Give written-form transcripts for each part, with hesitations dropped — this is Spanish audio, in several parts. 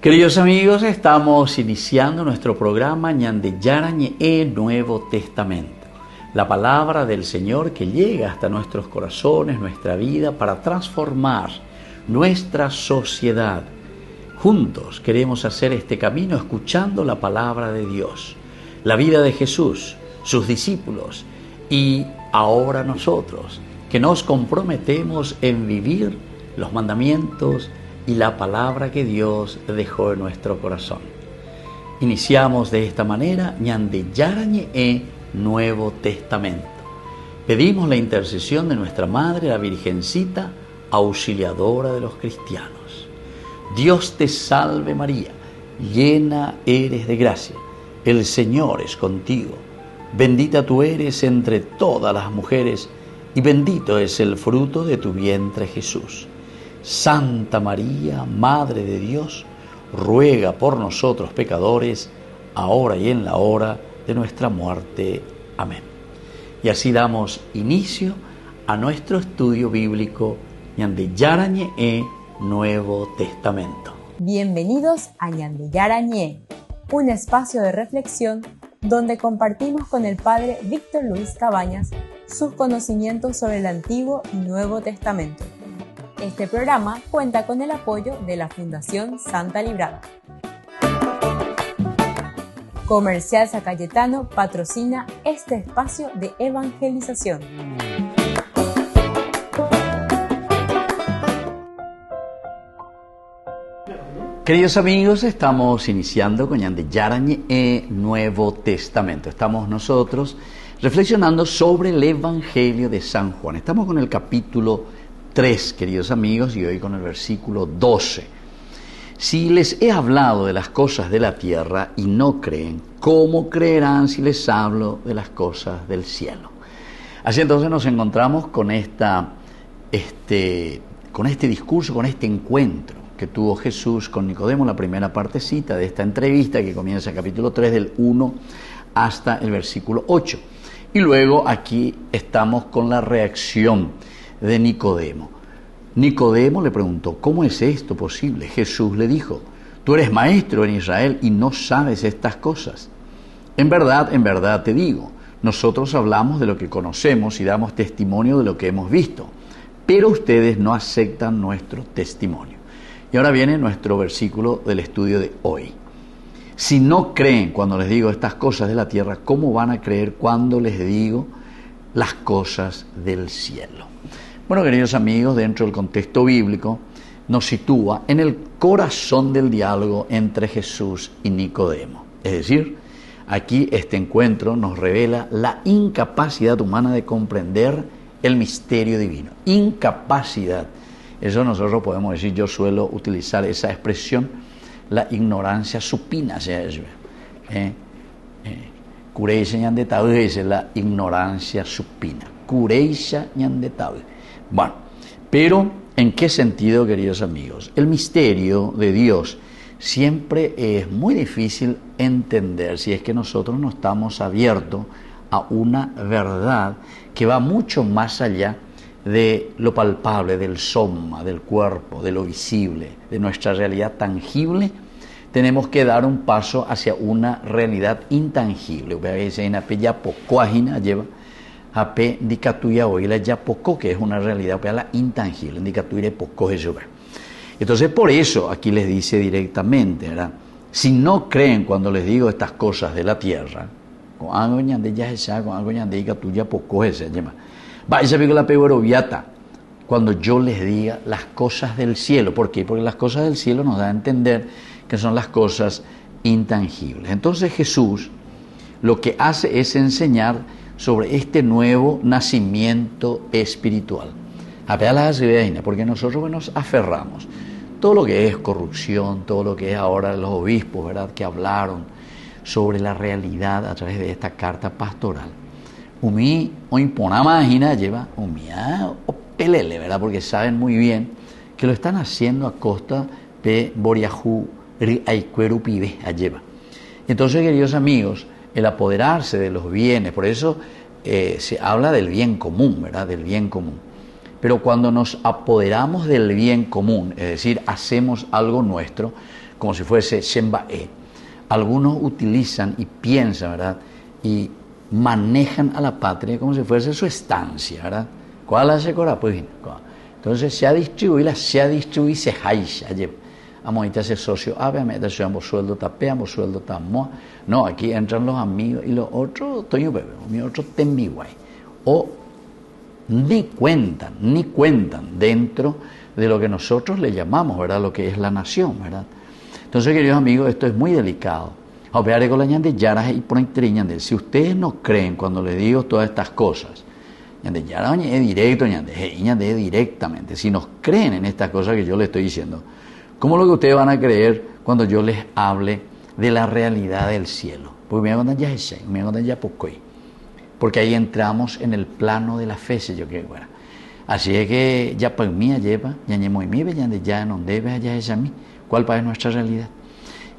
Queridos amigos, estamos iniciando nuestro programa Ñande Yarañe Nuevo Testamento. La palabra del Señor que llega hasta nuestros corazones, nuestra vida, para transformar nuestra sociedad. Juntos queremos hacer este camino escuchando la palabra de Dios, la vida de Jesús, sus discípulos y ahora nosotros, que nos comprometemos en vivir los mandamientos y la palabra que Dios dejó en nuestro corazón. Iniciamos de esta manera Ñande Yarañe Nuevo Testamento. Pedimos la intercesión de nuestra Madre, la Virgencita, auxiliadora de los cristianos. Dios te salve María, llena eres de gracia, el Señor es contigo. Bendita tú eres entre todas las mujeres y bendito es el fruto de tu vientre Jesús. Santa María, Madre de Dios, ruega por nosotros pecadores, ahora y en la hora de nuestra muerte. Amén. Y así damos inicio a nuestro estudio bíblico Ñande Yarañe Nuevo Testamento. Bienvenidos a Ñande Yarañe, un espacio de reflexión donde compartimos con el Padre Víctor Luis Cabañas sus conocimientos sobre el Antiguo y Nuevo Testamento. Este programa cuenta con el apoyo de la Fundación Santa Librada. Comercial San Cayetano patrocina este espacio de evangelización. Queridos amigos, estamos iniciando con Ñande Yarañe Nuevo Testamento. Estamos nosotros reflexionando sobre el Evangelio de San Juan. Estamos con el capítulo 3, queridos amigos, y hoy con el versículo 12. Si les he hablado de las cosas de la tierra y no creen, ¿cómo creerán si les hablo de las cosas del cielo? Así entonces nos encontramos con este discurso, con este encuentro que tuvo Jesús con Nicodemo, la primera partecita de esta entrevista que comienza el capítulo 3 del 1 hasta el versículo 8. Y luego aquí estamos con la reacción de Nicodemo. Nicodemo le preguntó, ¿cómo es esto posible? Jesús le dijo, tú eres maestro en Israel y no sabes estas cosas. En verdad te digo, nosotros hablamos de lo que conocemos y damos testimonio de lo que hemos visto, pero ustedes no aceptan nuestro testimonio. Y ahora viene nuestro versículo del estudio de hoy. Si no creen cuando les digo estas cosas de la tierra, ¿cómo van a creer cuando les digo las cosas del cielo? Bueno, queridos amigos, dentro del contexto bíblico nos sitúa en el corazón del diálogo entre Jesús y Nicodemo. Es decir, aquí este encuentro nos revela la incapacidad humana de comprender el misterio divino. Incapacidad. Eso nosotros podemos decir, yo suelo utilizar esa expresión, la ignorancia supina, Cureisha ñandetabe es la ignorancia supina. Cureisha ñandetabe. Bueno, pero ¿en qué sentido, queridos amigos? El misterio de Dios siempre es muy difícil entender si es que nosotros no estamos abiertos a una verdad que va mucho más allá de lo palpable, del soma, del cuerpo, de lo visible, de nuestra realidad tangible. Tenemos que dar un paso hacia una realidad intangible. Ape dicatuya hoy la ya poco, que es una realidad la intangible, dicatuire poco eso. Entonces por eso aquí les dice directamente, ¿verdad? Si no creen cuando les digo estas cosas de la tierra, cuando yo les diga las cosas del cielo. ¿Por qué? Porque las cosas del cielo nos da a entender que son las cosas intangibles. Entonces Jesús lo que hace es enseñar sobre este nuevo nacimiento espiritual. Porque nosotros nos aferramos. Todo lo que es corrupción, todo lo que es ahora los obispos, ¿verdad?, que hablaron sobre la realidad a través de esta carta pastoral. Umi, hoy pona máquina lleva umia o pelele, ¿verdad? Porque saben muy bien que lo están haciendo a costa de Boriajú, Riaicueru Pibe, lleva. Entonces, queridos amigos, el apoderarse de los bienes, por eso se habla del bien común, ¿verdad? Del bien común. Pero cuando nos apoderamos del bien común, es decir, hacemos algo nuestro, como si fuese Shembae. Algunos utilizan y piensan, ¿verdad? Y manejan a la patria como si fuese su estancia, ¿verdad? ¿Cuál hace cora? Pues, entonces se ha distribuido, se haisha, ahorita ese socio, obviamente, si ambos sueldos tapeamos, sueldos tamo. No, aquí entran los amigos y los otros, Toño Bebé, mi otro Tembiguay. O ni cuentan dentro de lo que nosotros le llamamos, ¿verdad? Lo que es la nación, ¿verdad? Entonces, queridos amigos, esto es muy delicado. Si ustedes no creen cuando les digo todas estas cosas, directamente, si nos creen en estas cosas que yo les estoy diciendo, ¿cómo es lo que ustedes van a creer cuando yo les hable de la realidad del cielo? Porque ahí entramos en el plano de la fe, si yo quiero. Así es que ya para mí lleva, ¿cuál es nuestra realidad?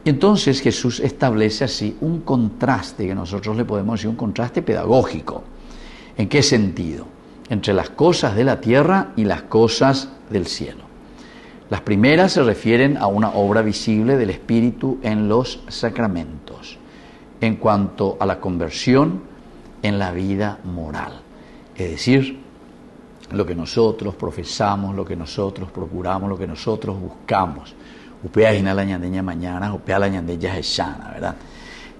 Y entonces Jesús establece así un contraste, que nosotros le podemos decir un contraste pedagógico. ¿En qué sentido? Entre las cosas de la tierra y las cosas del cielo. Las primeras se refieren a una obra visible del Espíritu en los sacramentos, en cuanto a la conversión en la vida moral. Es decir, lo que nosotros profesamos, lo que nosotros procuramos, lo que nosotros buscamos. ¿Verdad?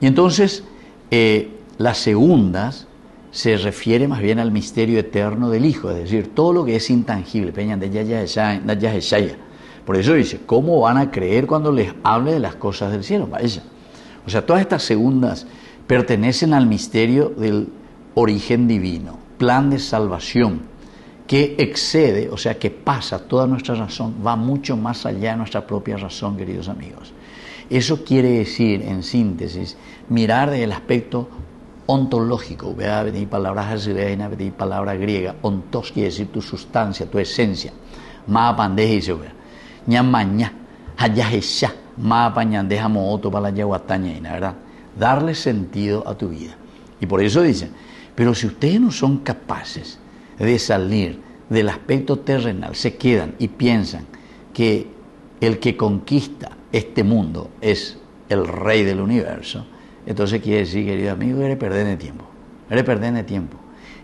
Y entonces, las segundas se refiere más bien al misterio eterno del Hijo, es decir, todo lo que es intangible. Por eso dice, ¿cómo van a creer cuando les hable de las cosas del cielo? O sea, todas estas segundas pertenecen al misterio del origen divino, plan de salvación, que excede, o sea, que pasa toda nuestra razón, va mucho más allá de nuestra propia razón, queridos amigos. Eso quiere decir, en síntesis, mirar desde el aspecto ontológico. Vea, venir palabras brasileñas, venir palabra griega. Ontos quiere decir tu sustancia, tu esencia. Ma pandeja dice, ñamaña, hayajesha, ma pañandeja mooto para la yaguataña, ¿verdad? Darle sentido a tu vida. Y por eso dicen, pero si ustedes no son capaces de salir del aspecto terrenal, se quedan y piensan que el que conquista este mundo es el rey del universo, entonces quiere decir, querido amigo, eres perder de tiempo.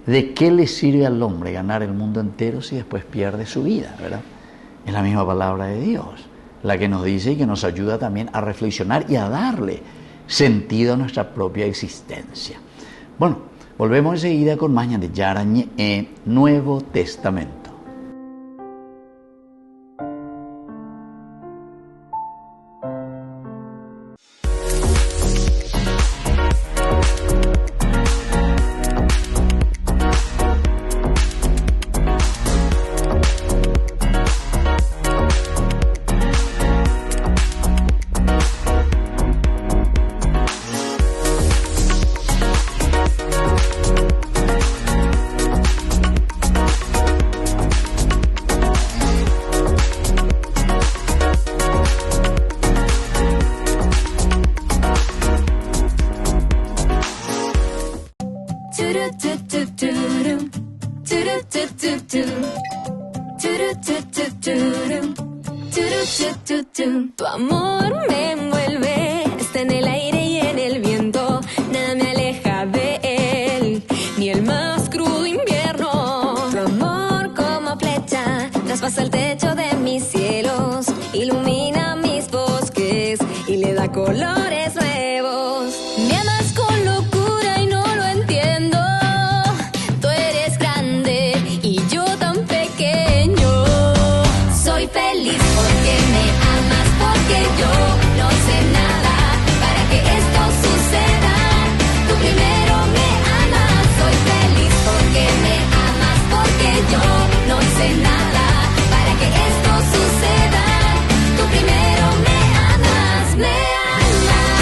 ¿De qué le sirve al hombre ganar el mundo entero si después pierde su vida, verdad? Es la misma palabra de Dios, la que nos dice y que nos ayuda también a reflexionar y a darle sentido a nuestra propia existencia. Bueno, volvemos enseguida con más de Yarañe en Nuevo Testamento. Tu amor me envuelve, está en el aire y en el viento, nada me aleja de él, ni el más crudo invierno. Tu amor como flecha traspasa el techo de mis cielos, ilumina mis bosques y le da colores nuevos. Me amas con locura y no lo entiendo, tú eres grande y yo tan pequeño. Soy feliz porque me amas, porque yo no sé nada para que esto suceda. Tú primero me amas. Soy feliz porque me amas, porque yo no sé nada para que esto suceda. Tú primero me amas, me amas,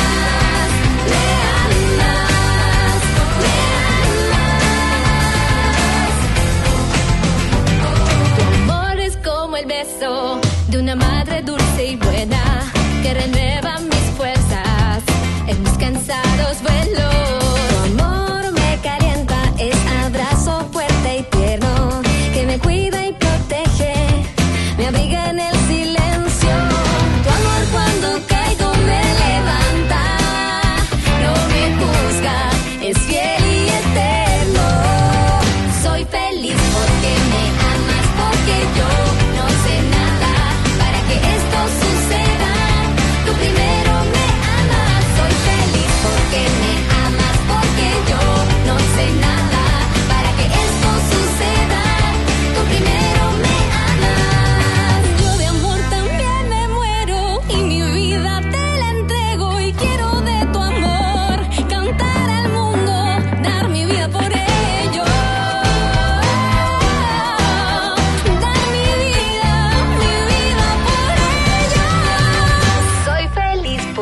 me amas, me amas. Tu amor es como el beso de una madre dulce y buena que renueva mis fuerzas en mis cansados vuelos. Tu amor me calienta, es abrazo fuerte y tierno que me cuida y protege, me abriga en el silencio. Tu amor cuando cae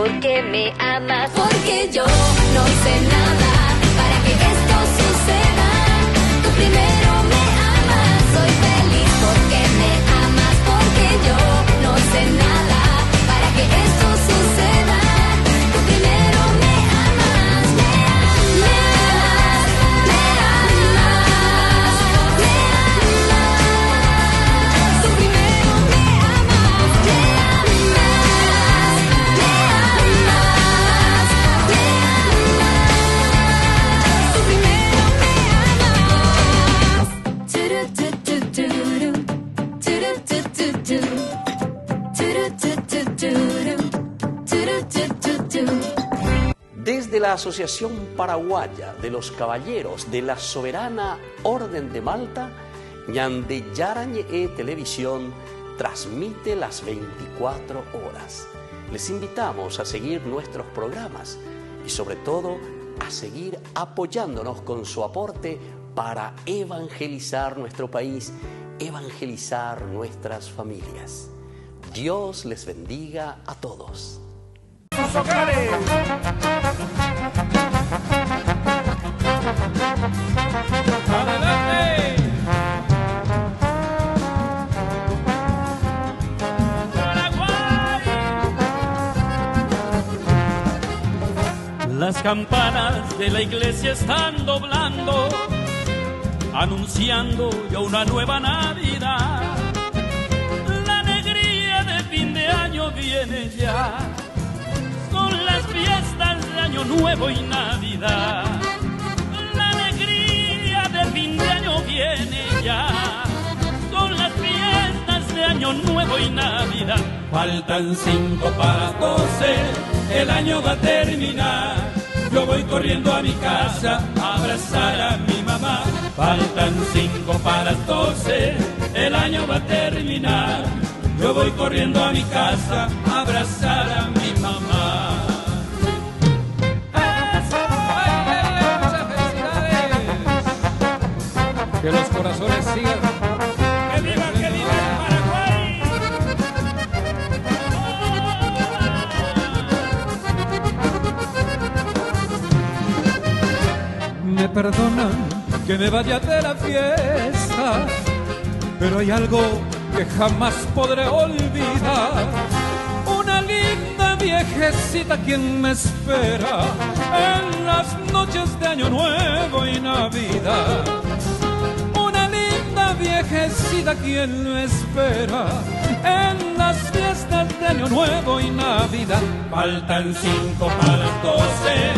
porque me amas, porque yo no hice nada para que esto suceda. Tú primero me amas, soy feliz porque me amas, porque yo no hice nada para que esto suceda. Tú primero me amas, me amas, me amas, me amas. Tú primero me amas, me amas, me amas, me amas. Tú primero me amas. Turu-tu-tu-tu-ru, turu-tu-tu-tu, turu-tu-tu-tu-ru, turu-tu-tu-tu. Desde la Asociación Paraguaya de los Caballeros de la Soberana Orden de Malta, Ñande Yarañe Televisión transmite las 24 horas. Les invitamos a seguir nuestros programas y sobre todo a seguir apoyándonos con su aporte para evangelizar nuestro país, evangelizar nuestras familias. Dios les bendiga a todos. Las campanas de la iglesia están doblando, anunciando ya una nueva Navidad. La alegría de fin de año viene ya, son las fiestas de Año Nuevo y Navidad. La alegría de fin de año viene ya, son las fiestas de Año Nuevo y Navidad. Faltan 5 para 12, el año va a terminar. Yo voy corriendo a mi casa a abrazar a mi mamá. Faltan 5 para 12, el año va a terminar. Yo voy corriendo a mi casa a abrazar a mi mamá. Muchas felicidades. Que los corazones sigan. ¡Que viva el Paraguay! Me perdonan que me vaya de la fiesta, pero hay algo que jamás podré olvidar. Una linda viejecita quien me espera en las noches de Año Nuevo y Navidad. Una linda viejecita quien me espera en las fiestas de Año Nuevo y Navidad. Faltan 5 para las 12,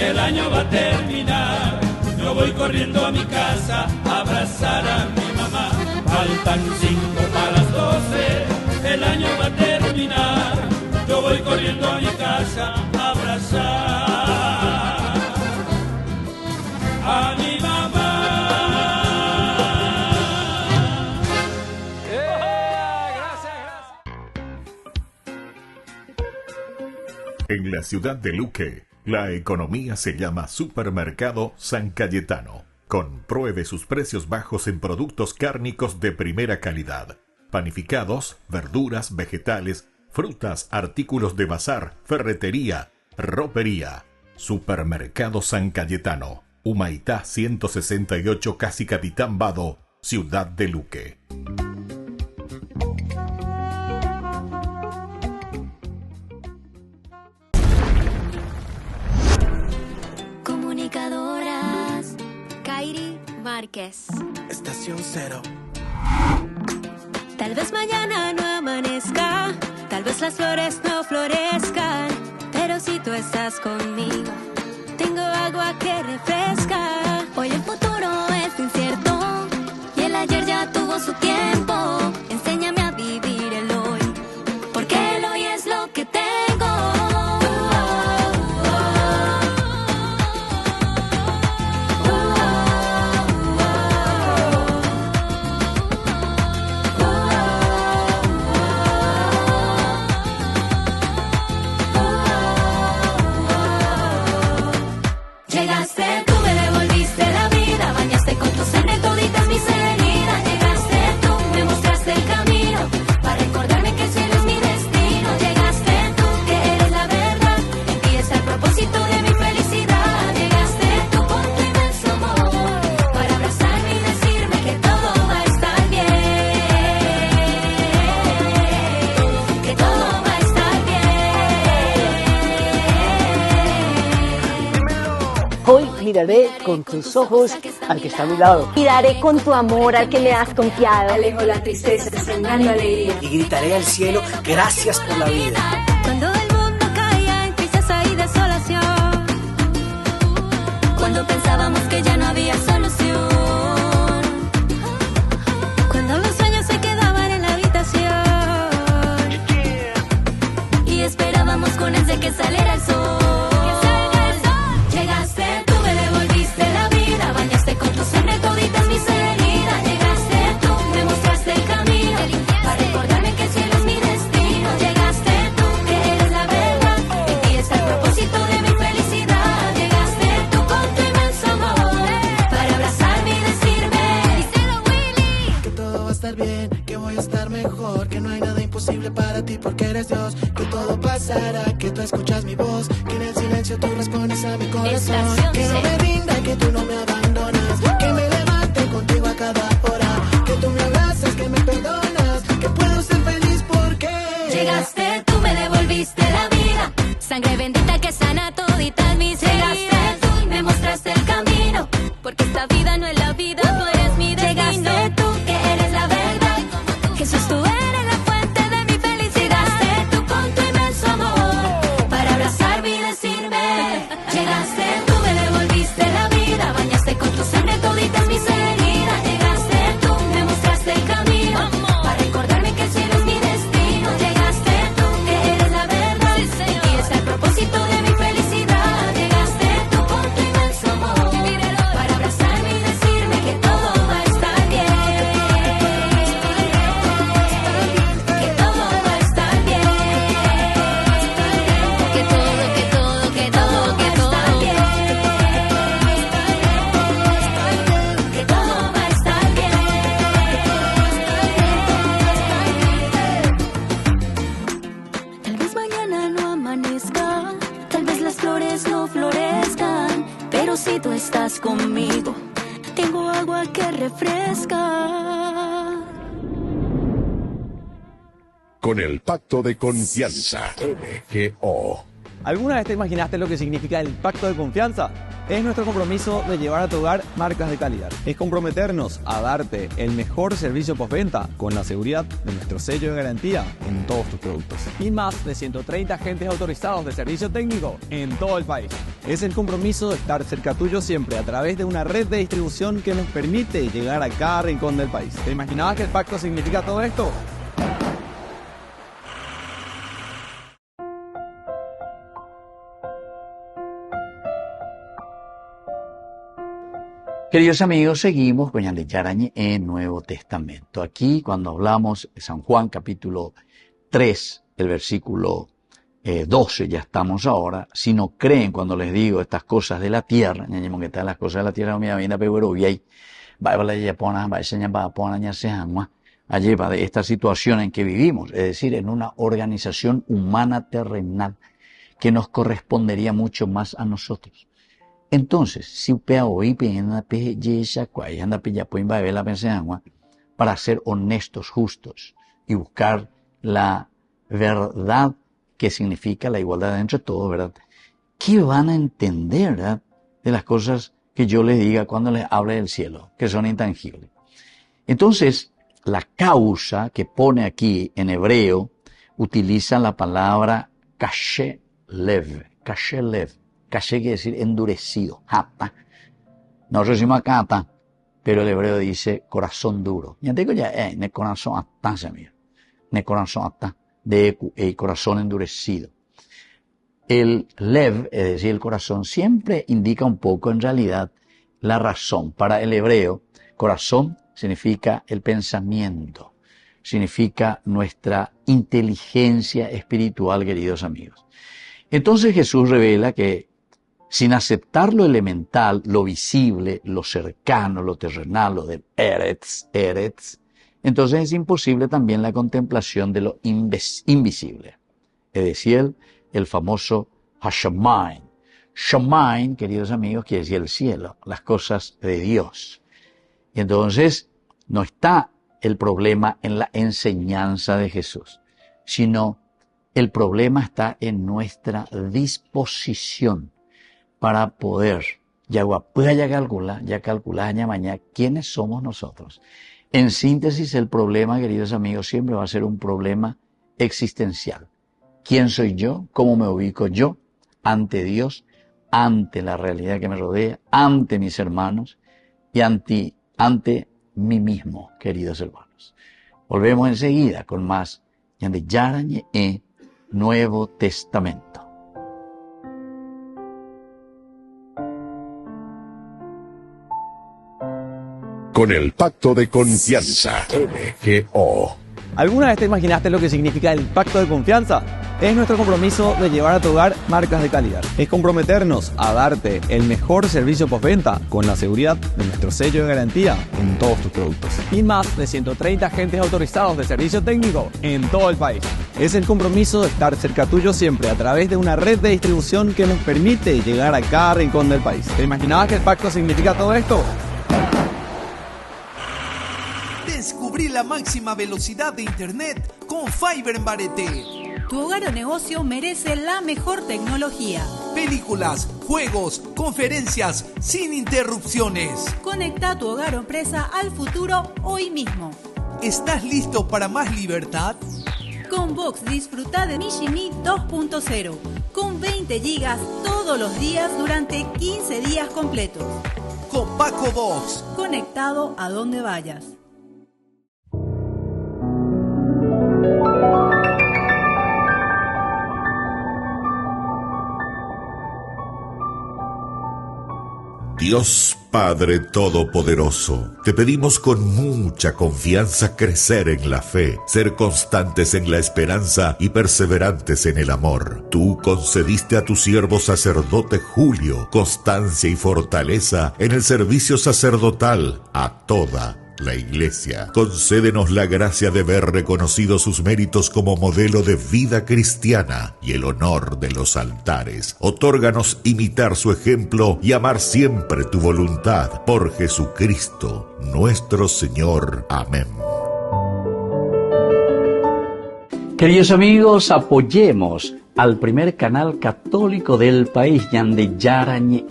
el año va a terminar. Yo voy corriendo a mi casa a abrazar a mi mamá. Faltan 5 para las 12, el año va a terminar. Yo voy corriendo a mi casa a abrazar a mi mamá. Gracias. En la ciudad de Luque, la economía se llama Supermercado San Cayetano. Compruebe sus precios bajos en productos cárnicos de primera calidad. Panificados, verduras, vegetales, frutas, artículos de bazar, ferretería, ropería. Supermercado San Cayetano. Humaitá 168, Casi Capitán Vado, ciudad de Luque. Comunicadoras Kairi Márquez. Estación Cero. Tal vez mañana no amanezca, tal vez las flores no florezcan, pero si tú estás conmigo, tengo agua que refresca. Hoy el futuro es incierto y el ayer ya tuvo su tiempo. Enséñame a vivir el hoy, porque el hoy es lo que tengo. Llegaste tú, bebé. Miraré con tus ojos al que está a mi lado. Miraré con tu amor al que me has confiado. Alejo la tristeza, sembrando alegría. Y gritaré al cielo, gracias por la vida. Cuando el mundo caía en tristeza y desolación, cuando pensábamos que ya no había solución, cuando los sueños se quedaban en la habitación y esperábamos con ansia que saliera el sol. Porque eres Dios, que todo pasará, que tú escuchas mi voz, que en el silencio tú respondes a mi corazón. Que no me rinda, que tú no me abandonas, que me levante contigo a cada hora, que tú me abrazas, que me perdonas, que puedo ser feliz porque llegaste, tú me devolviste la vida, sangre bendita que sana toditas mis heridas. Llegaste tú y me mostraste el camino, porque esta vida no es la vida, tú eres mi destino. Llegaste tú, que eres la verdad, Jesús, tú eres la fuente de mi felicidad. Llegaste tú con tu inmenso amor, para abrazarme y decirme. Llegaste, tú me devolviste la vida, bañaste con tu sangre toditas mis heridas. Llegaste tú, me mostraste el camino, para recordarme que el cielo es mi destino. Llegaste tú, que eres la verdad, en ti está el propósito de mi felicidad. Llegaste tú con tu inmenso amor, para abrazarme y decirme que todo va a estar bien, que todo va a estar bien, que todo va a estar bien, que todo va a estar bien. Tal vez mañana no amanezca, tal vez las flores no florezcan, pero si tú estás conmigo, tengo agua que refresca. Con el Pacto de Confianza, MGO. ¿Alguna vez te imaginaste lo que significa el pacto de confianza? Es nuestro compromiso de llevar a tu hogar marcas de calidad. Es comprometernos a darte el mejor servicio postventa con la seguridad de nuestro sello de garantía en todos tus productos. Y más de 130 agentes autorizados de servicio técnico en todo el país. Es el compromiso de estar cerca tuyo siempre a través de una red de distribución que nos permite llegar a cada rincón del país. ¿Te imaginabas que el pacto significa todo esto? Queridos amigos, seguimos con Ñande Yarañe en Nuevo Testamento. Aquí, cuando hablamos de San Juan, capítulo 3, el versículo 12, ya estamos ahora. Si no creen cuando les digo estas cosas de la tierra, que están las cosas de la tierra, allí va de esta situación en que vivimos, es decir, en una organización humana terrenal que nos correspondería mucho más a nosotros. Entonces, si para ser honestos, justos y buscar la verdad que significa la igualdad entre todos, ¿verdad? ¿Qué van a entender, ¿verdad?, de las cosas que yo les diga cuando les hable del cielo, que son intangibles? Entonces, la causa que pone aquí en hebreo utiliza la palabra kashe lev. Kashe lev. Kashe quiere decir endurecido, hata. Nosotros decimos acá hata, pero el hebreo dice corazón duro. Ya digo ya, ne corazón hata, se mira. Ne corazón hata, de corazón endurecido. El lev, es decir, el corazón, siempre indica un poco en realidad la razón. Para el hebreo, corazón significa el pensamiento, significa nuestra inteligencia espiritual, queridos amigos. Entonces Jesús revela que sin aceptar lo elemental, lo visible, lo cercano, lo terrenal, lo del eretz, entonces es imposible también la contemplación de lo invisible. Es decir, el famoso Hashamayim. Shamayim, queridos amigos, quiere decir el cielo, las cosas de Dios. Y entonces no está el problema en la enseñanza de Jesús, sino el problema está en nuestra disposición para poder Yagua, pues ya calcula, mañana, ¿quiénes somos nosotros? En síntesis, el problema, queridos amigos, siempre va a ser un problema existencial. ¿Quién soy yo? ¿Cómo me ubico yo ante Dios, ante la realidad que me rodea, ante mis hermanos y ante mí mismo, queridos hermanos? Volvemos enseguida con más Ñande Yarañe Nuevo Testamento. Con el pacto de confianza, MGO. ¿Alguna vez te imaginaste lo que significa el pacto de confianza? Es nuestro compromiso de llevar a tu hogar marcas de calidad. Es comprometernos a darte el mejor servicio postventa con la seguridad de nuestro sello de garantía en todos tus productos. Y más de 130 agentes autorizados de servicio técnico en todo el país. Es el compromiso de estar cerca tuyo siempre a través de una red de distribución que nos permite llegar a cada rincón del país. ¿Te imaginabas que el pacto significa todo esto? Descubrí la máxima velocidad de internet con Fiber en Barete. Tu hogar o negocio merece la mejor tecnología. Películas, juegos, conferencias, sin interrupciones. Conecta tu hogar o empresa al futuro hoy mismo. ¿Estás listo para más libertad? Con Vox disfruta de Mishimi 2.0 con 20 gigas todos los días durante 15 días completos. Con Paco Vox. Conectado a donde vayas. Dios Padre Todopoderoso, te pedimos con mucha confianza crecer en la fe, ser constantes en la esperanza y perseverantes en el amor. Tú concediste a tu siervo sacerdote Julio constancia y fortaleza en el servicio sacerdotal a toda la Iglesia. Concédenos la gracia de ver reconocidos sus méritos como modelo de vida cristiana y el honor de los altares. Otórganos imitar su ejemplo y amar siempre tu voluntad. Por Jesucristo, nuestro Señor. Amén. Queridos amigos, apoyemos al primer canal católico del país, Ñande Yarañe.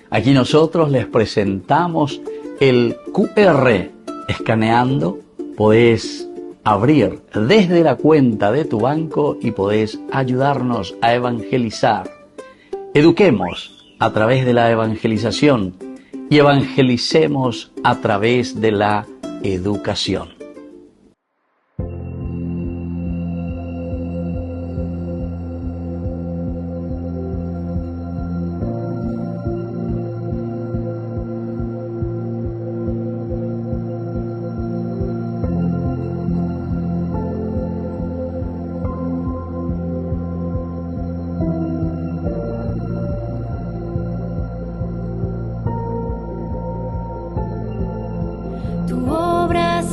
Aquí nosotros les presentamos el QR. Escaneando, podés abrir desde la cuenta de tu banco y podés ayudarnos a evangelizar. Eduquemos a través de la evangelización y evangelicemos a través de la educación.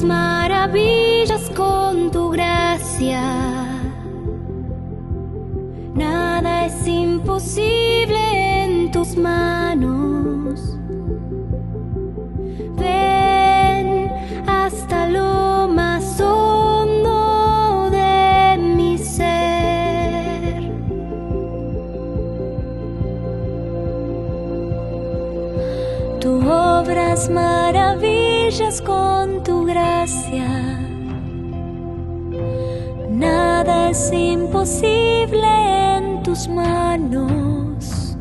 Maravillas con tu gracia, nada es imposible en tus manos. Ven hasta lo más hondo de mi ser. Tu obras maravillas con tu gracia, nada es imposible en tus manos.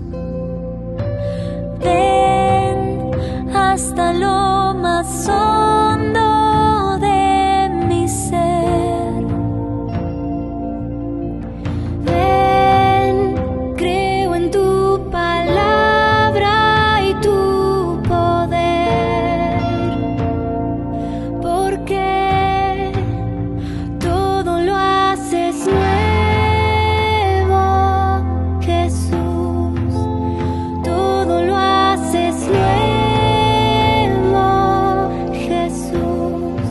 Ven hasta lo más hondo de mi ser. Ven, creo en tu palabra y tu poder, porque todo lo haces nuevo, Jesús. Todo lo haces nuevo, Jesús.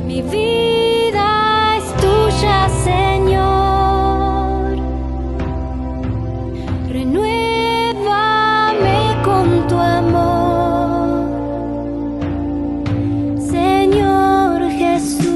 Mi vida es tuya, Señor. Renuévame con tu amor, Señor Jesús.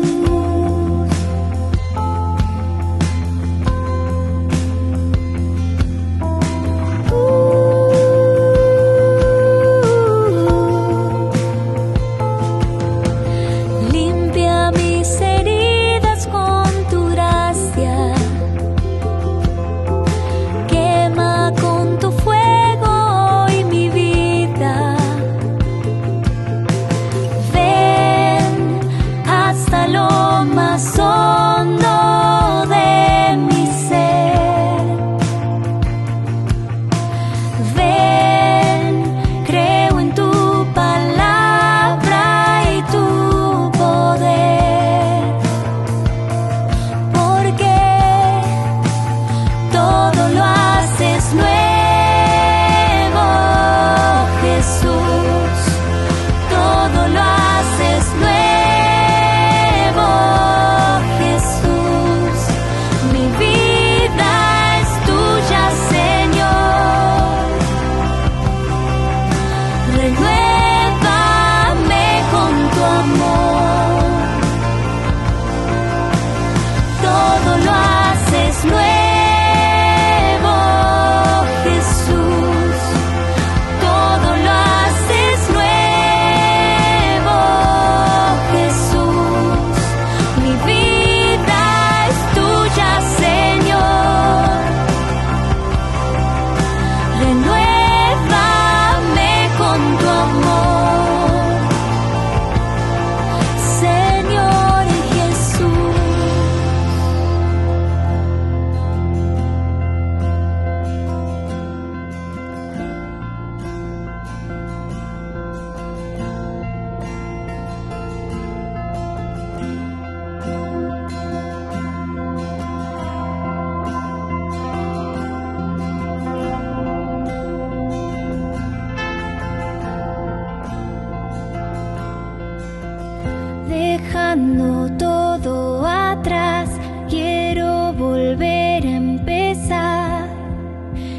dejando todo atrás, quiero volver a empezar.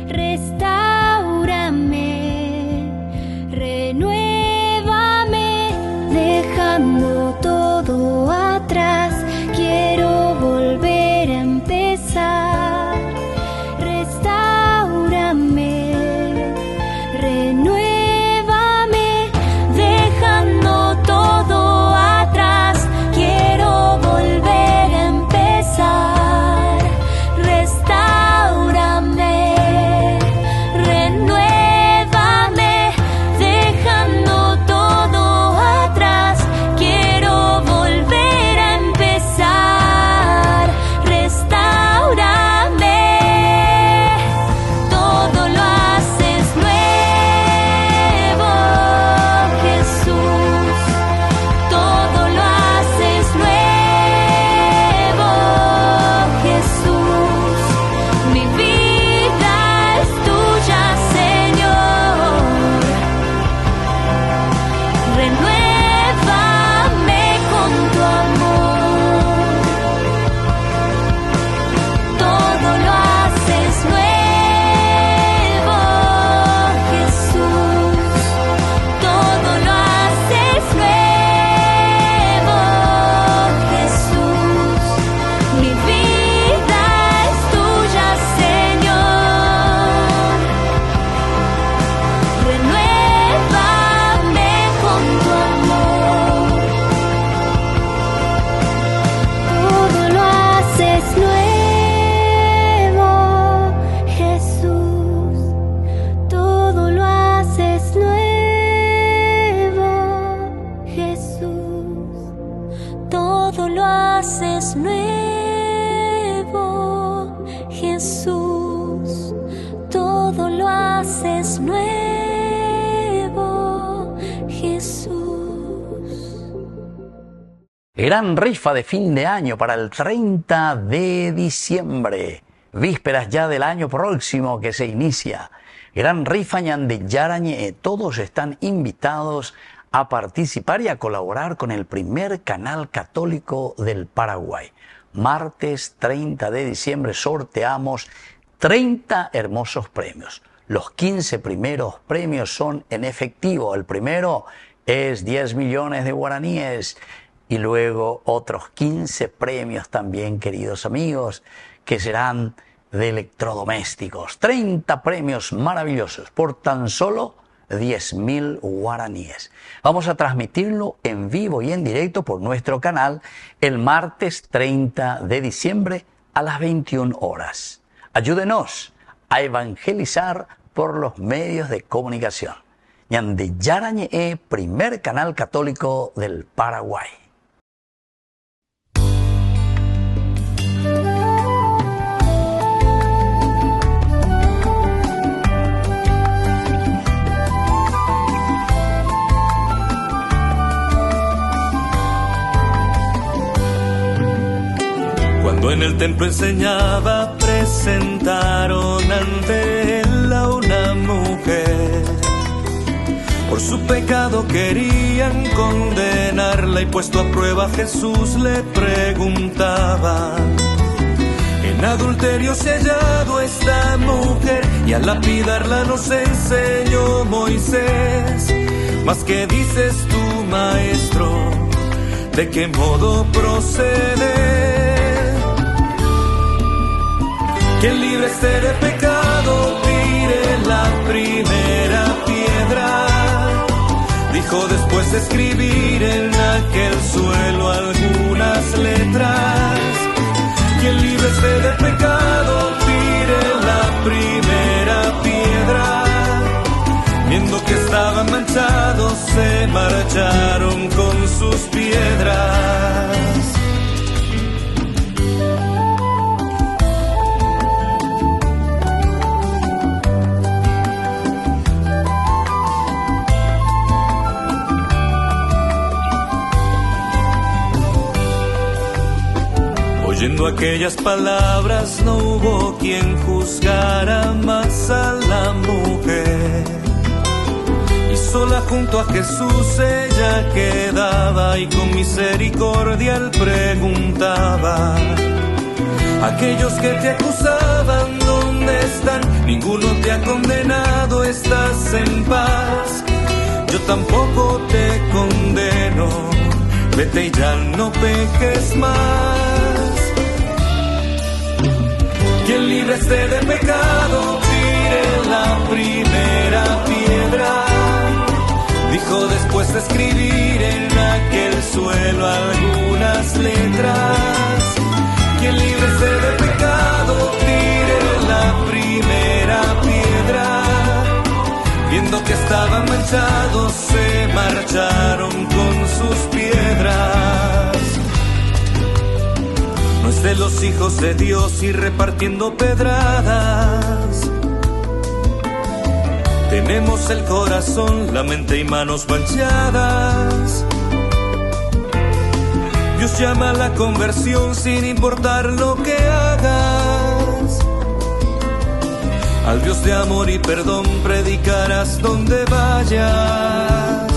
Restáurame, renuévame, dejando todo atrás, quiero volver a empezar. Restáurame, renuévame, dejando todo atrás, quiero volver a empezar. Restáurame, renuévame, dejando todo atrás, quiero volver a empezar. Restáurame, todo lo haces nuevo, Jesús, todo lo haces nuevo, Jesús, mi vida es tuya, Señor, renuévame con tu amor, todo lo haces nuevo, Jesús, todo lo haces nuevo, Jesús, mi vida es tuya, Señor, renuévame con tu amor, todo lo haces nuevo, Jesús, todo lo haces nuevo, Jesús, todo lo haces nuevo, Jesús, todo lo haces nuevo, Jesús. Gran rifa de fin de año para el 30 de diciembre. Vísperas ya del año próximo que se inicia. Gran rifa Ñande Yarañe. Todos están invitados a participar y a colaborar con el primer canal católico del Paraguay. Martes 30 de diciembre sorteamos 30 hermosos premios. Los 15 primeros premios son en efectivo. El primero es 10 millones de guaraníes y luego otros 15 premios también, queridos amigos, que serán de electrodomésticos. 30 premios maravillosos por tan solo 10.000 guaraníes. Vamos a transmitirlo en vivo y en directo por nuestro canal el martes 30 de diciembre a las 21 horas. Ayúdenos a evangelizar por los medios de comunicación. Ñande Yarañe, primer canal católico del Paraguay. Cuando en el templo enseñaba, presentaron ante él a una mujer. Por su pecado querían condenarla y puesto a prueba Jesús le preguntaba: en adulterio se ha hallado esta mujer y al lapidarla nos enseñó Moisés. Mas ¿qué dices tú, maestro? ¿De qué modo proceder? Quien libre esté de pecado, tire la primera piedra. Dijo después de escribir en aquel suelo algunas letras. Quien libre esté de pecado, tire la primera piedra. Viendo que estaban manchados, se marcharon con sus piedras. Oyendo aquellas palabras no hubo quien juzgara más a la mujer. Hizo la junto a Jesús ella quedaba y con misericordia él preguntaba: aquellos que te acusaban, ¿dónde están? Ninguno te ha condenado, estás en paz. Yo tampoco te condeno, vete y ya no peques más. Quien libre esté de pecado, tire la primera piedra. Dijo después de escribir en aquel suelo algunas letras. Quien libre esté de pecado, tire la primera piedra. Viendo que estaban manchados, se marcharon con sus piedras. No es de los hijos de Dios ir repartiendo pedradas. Tenemos el corazón, la mente y manos manchadas. Dios llama a la conversión sin importar lo que hagas. Al Dios de amor y perdón predicarás donde vayas.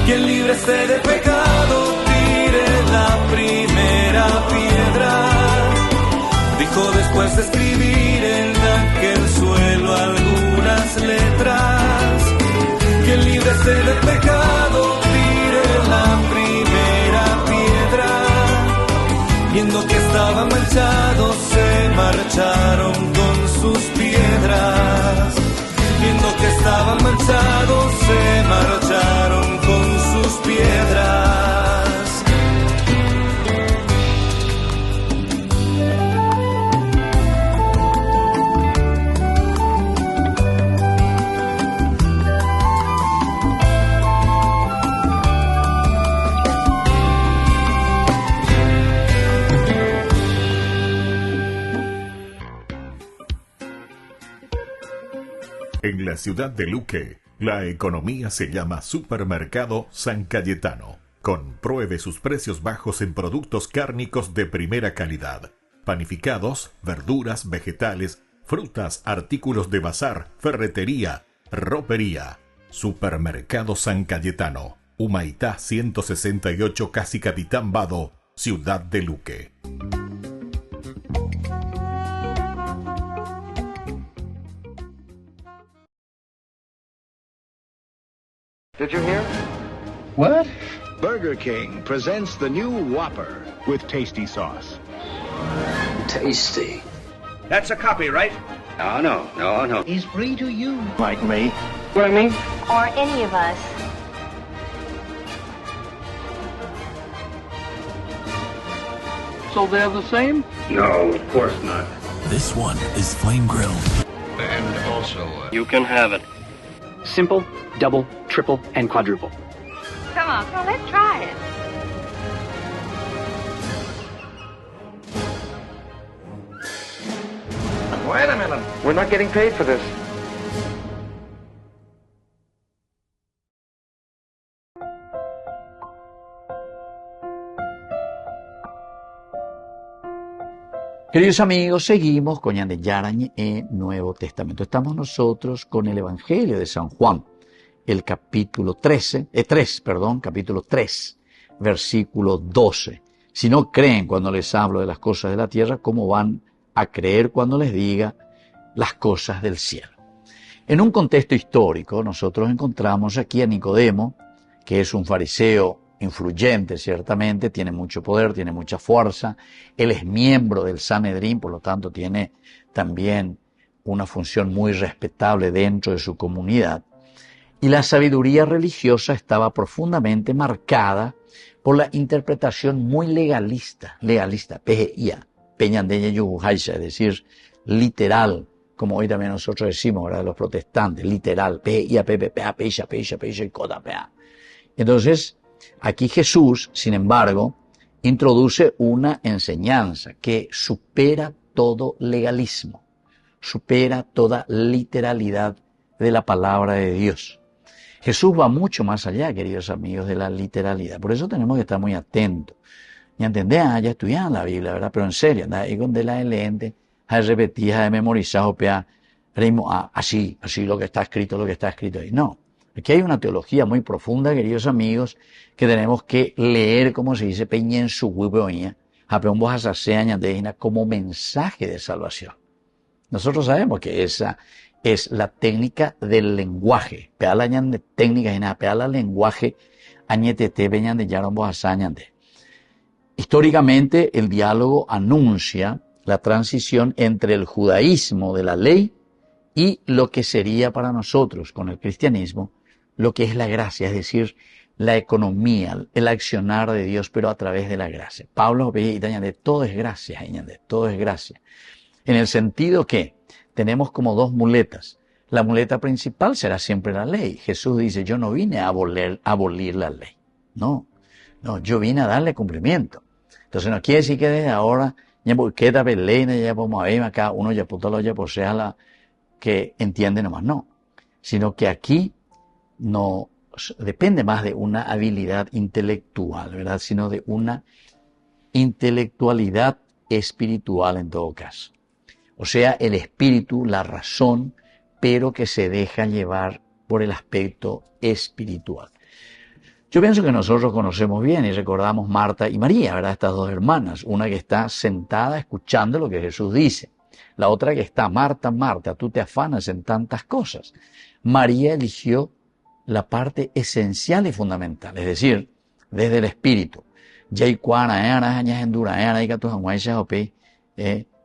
Quien libre esté de pecado, tire la primera piedra. Dijo después de escribir en aquel suelo algunas letras. Quien libre esté de pecado, tire la primera piedra. Viendo que estaban manchados, se marcharon con sus piedras. Viendo que estaban manchados, se marcharon con sus piedras. En la ciudad de Luque, la economía se llama Supermercado San Cayetano. Compruebe sus precios bajos en productos cárnicos de primera calidad. Panificados, verduras, vegetales, frutas, artículos de bazar, ferretería, ropería. Supermercado San Cayetano. Humaitá 168, Casi Capitán Vado, ciudad de Luque. Did you hear? What? Burger King presents the new Whopper with tasty sauce. Tasty. That's a copy, right? No. He's free to use. Like me. What I mean? Or any of us. So they're the same? No, of course not. This one is flame grilled. And also, You can have it. Simple, double, triple, and quadruple. Come on, let's try it. Wait a minute. We're not getting paid for this. Queridos amigos, seguimos con Ñande Yarañe en Nuevo Testamento. Estamos nosotros con el Evangelio de San Juan, el capítulo 3, versículo 12. Si no creen cuando les hablo de las cosas de la tierra, ¿cómo van a creer cuando les diga las cosas del cielo? En un contexto histórico, nosotros encontramos aquí a Nicodemo, que es un fariseo influyente, ciertamente, tiene mucho poder, tiene mucha fuerza. Él es miembro del Sanedrín, por lo tanto tiene también una función muy respetable dentro de su comunidad. Y la sabiduría religiosa estaba profundamente marcada por la interpretación muy legalista, PGIA, Peñandeña Yujujaisa, es decir, literal, como hoy también nosotros decimos, ¿verdad?, de los protestantes, literal, PGIA, PPPA, Peisha, y Kodapea. Entonces, aquí Jesús, sin embargo, introduce una enseñanza que supera todo legalismo, supera toda literalidad de la palabra de Dios. Jesús va mucho más allá, queridos amigos, de la literalidad. Por eso tenemos que estar muy atentos. Ya entendés, ya estudian la Biblia, ¿verdad? Pero en serio, ahí con de la lente, a repetir, a memorizar, así lo que está escrito ahí. No, Aquí hay una teología muy profunda, queridos amigos, que tenemos que leer, como se dice, peñen su huevoña, como mensaje de salvación. Nosotros sabemos que esa es la técnica del lenguaje. Pealañan de técnicas en peala lenguaje añetete peñan de yaron bohasañande. Históricamente el diálogo anuncia la transición entre el judaísmo de la ley y lo que sería para nosotros con el cristianismo lo que es la gracia, es decir, la economía, el accionar de Dios, pero a través de la gracia. Pablo ve y todo es gracia, todo es gracia. En el sentido que tenemos como dos muletas. La muleta principal será siempre la ley. Jesús dice, yo no vine a abolir la ley. No, yo vine a darle cumplimiento. Entonces no quiere decir que desde ahora, queda ley, ya podemos ver acá, uno ya puto lo ya posea la que entiende nomás, no. Sino que aquí no depende más de una habilidad intelectual, ¿verdad? Sino de una intelectualidad espiritual en todo caso. O sea, el espíritu, la razón, pero que se deja llevar por el aspecto espiritual. Yo pienso que nosotros conocemos bien y recordamos Marta y María, ¿verdad? Estas dos hermanas, una que está sentada escuchando lo que Jesús dice, la otra que está, Marta, Marta, tú te afanas en tantas cosas. María eligió la parte esencial y fundamental, es decir, desde el espíritu.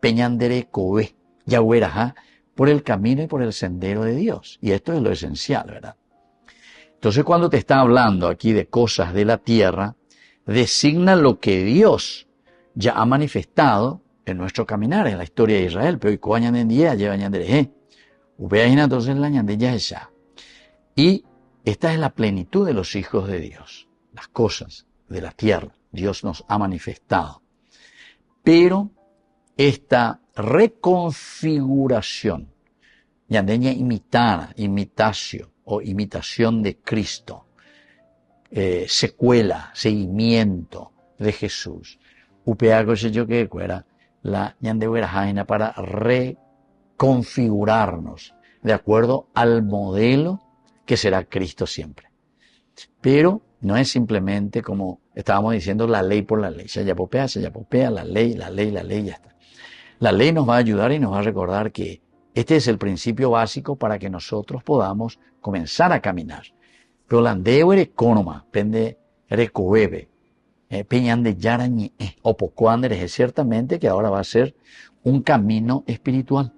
Peñandere Kobe, Yahueraja, por el camino y por el sendero de Dios. Y esto es lo esencial, ¿verdad? Entonces, cuando te está hablando aquí de cosas de la tierra, designa lo que Dios ya ha manifestado en nuestro caminar, en la historia de Israel. Pero y esta es la plenitud de los hijos de Dios, las cosas de la tierra. Dios nos ha manifestado. Pero esta reconfiguración, yandeña imitación o imitación de Cristo, secuela, seguimiento de Jesús. Upeago se yo que fuera la yandehuerajaina para reconfigurarnos de acuerdo al modelo que será Cristo siempre. Pero no es simplemente como estábamos diciendo la ley por la ley. Se yapopea, la ley, ya está. La ley nos va a ayudar y nos va a recordar que este es el principio básico para que nosotros podamos comenzar a caminar. Pero la andeo economa, pende recoebe, peñan de yarañe, o poco anderes, es ciertamente que ahora va a ser un camino espiritual.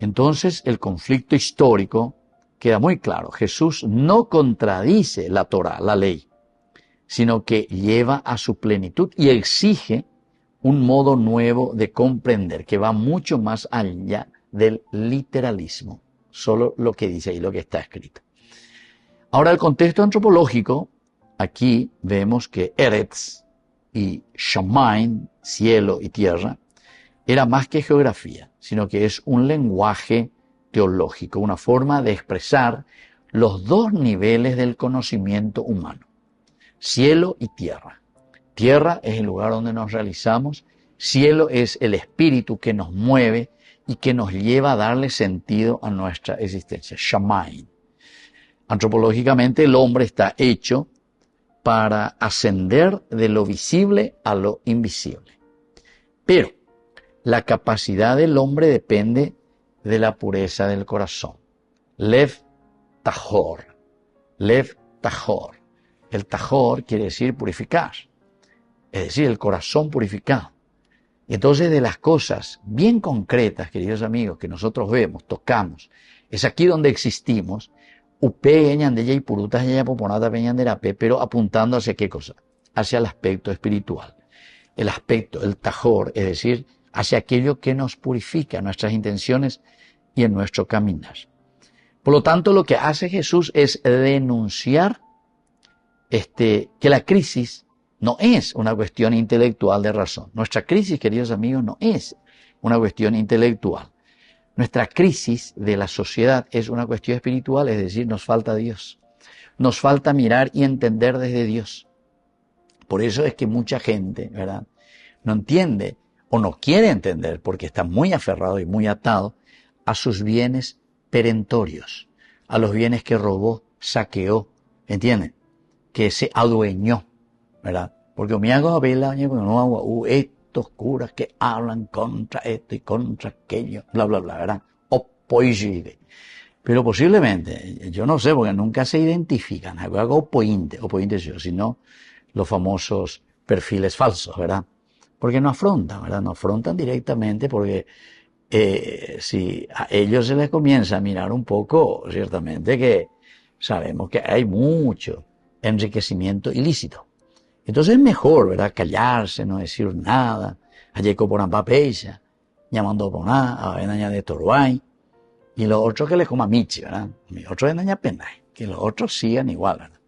Entonces el conflicto histórico queda muy claro. Jesús no contradice la Torá, la ley, sino que lleva a su plenitud y exige un modo nuevo de comprender que va mucho más allá del literalismo, solo lo que dice ahí, lo que está escrito. Ahora, el contexto antropológico, aquí vemos que Eretz y Shamaim, cielo y tierra, era más que geografía, sino que es un lenguaje teológico, una forma de expresar los dos niveles del conocimiento humano, cielo y tierra. Tierra es el lugar donde nos realizamos, cielo es el espíritu que nos mueve y que nos lleva a darle sentido a nuestra existencia, Shamaim. Antropológicamente el hombre está hecho para ascender de lo visible a lo invisible. Pero la capacidad del hombre depende de la pureza del corazón. Lev Tahor. Lev Tahor. El Tahor quiere decir purificar. Es decir, el corazón purificado. Entonces, de las cosas bien concretas, queridos amigos, que nosotros vemos, tocamos, es aquí donde existimos, pero apuntando hacia qué cosa? Hacia el aspecto espiritual. El aspecto, el Tahor, es decir, hacia aquello que nos purifica nuestras intenciones y en nuestro caminar. Por lo tanto, lo que hace Jesús es denunciar que la crisis no es una cuestión intelectual de razón. Nuestra crisis, queridos amigos, no es una cuestión intelectual. Nuestra crisis de la sociedad es una cuestión espiritual, es decir, nos falta Dios. Nos falta mirar y entender desde Dios. Por eso es que mucha gente, ¿verdad?, no entiende o no quiere entender porque está muy aferrado y muy atado a sus bienes perentorios, a los bienes que robó, saqueó, ¿entienden? Que se adueñó, ¿verdad? Porque me hago a ver estos curas que hablan contra esto y contra aquello, bla, bla, bla, ¿verdad? Pero posiblemente, yo no sé, porque nunca se identifican, hago opointe yo, sino los famosos perfiles falsos, ¿verdad? Porque no afrontan, ¿verdad? No afrontan directamente porque si a ellos se les comienza a mirar un poco, ciertamente que sabemos que hay mucho enriquecimiento ilícito. Entonces es mejor, ¿verdad? Callarse, no decir nada, allí por ampapecha, llamando por nada, a ver, de Toruay, y los otros que les coma michi, ¿verdad? Y otros de daña pena, que los otros sigan igual, ¿verdad?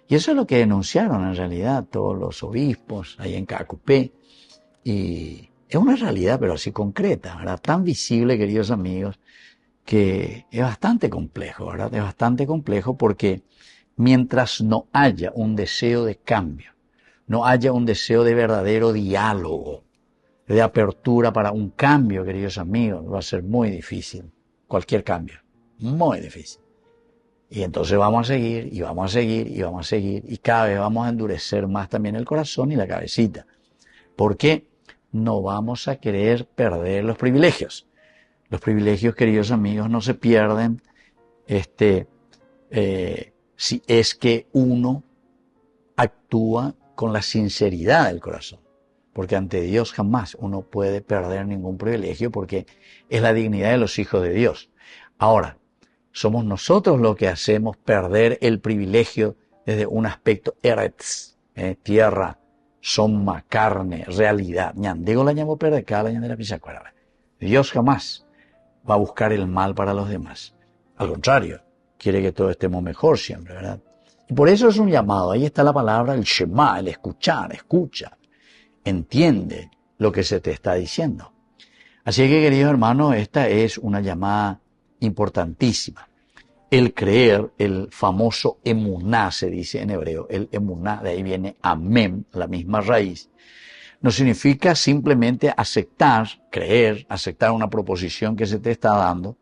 Y eso es lo que denunciaron en realidad todos los obispos ahí en Cacupé, y es una realidad, pero así concreta, ¿verdad? Tan visible, queridos amigos, que es bastante complejo, ¿verdad? Es bastante complejo porque mientras no haya un deseo de cambio, no haya un deseo de verdadero diálogo, de apertura para un cambio, queridos amigos, va a ser muy difícil. Cualquier cambio, muy difícil. Y entonces vamos a seguir, y vamos a seguir, y vamos a seguir, y cada vez vamos a endurecer más también el corazón y la cabecita. ¿Por qué? No vamos a querer perder los privilegios. Los privilegios, queridos amigos, no se pierden si es que uno actúa con la sinceridad del corazón. Porque ante Dios jamás uno puede perder ningún privilegio porque es la dignidad de los hijos de Dios. Ahora, somos nosotros los que hacemos perder el privilegio desde un aspecto eretz, tierra, soma, carne, realidad. Ñandego la llamo perdecada, la la pisacuara. Dios jamás va a buscar el mal para los demás. Al contrario, quiere que todos estemos mejor siempre, ¿verdad? Y por eso es un llamado. Ahí está la palabra, el shema, el escuchar, escucha. Entiende lo que se te está diciendo. Así que, queridos hermanos, esta es una llamada importantísima. El creer, el famoso emuná, se dice en hebreo, el emuná, de ahí viene amén, la misma raíz, no significa simplemente aceptar, creer, aceptar una proposición que se te está dando,